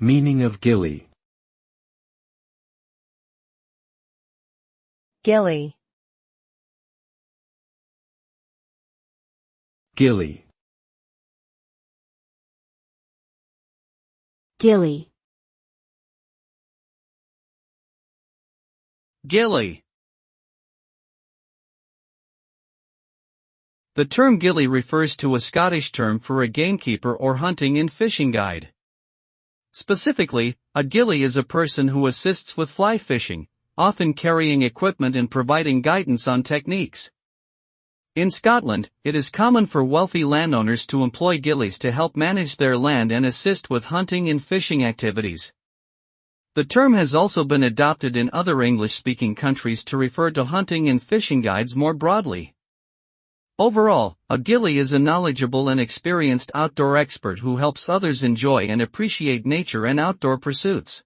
Meaning of gillie. gillie, Gillie. gillie, Gillie. The term gillie refers to a Scottish term for a gamekeeper or hunting and fishing guide. Specifically, a gillie is a person who assists with fly fishing, often carrying equipment and providing guidance on techniques. In Scotland, it is common for wealthy landowners to employ gillies to help manage their land and assist with hunting and fishing activities. The term has also been adopted in other English-speaking countries to refer to hunting and fishing guides more broadly. Overall, a gillie is a knowledgeable and experienced outdoor expert who helps others enjoy and appreciate nature and outdoor pursuits.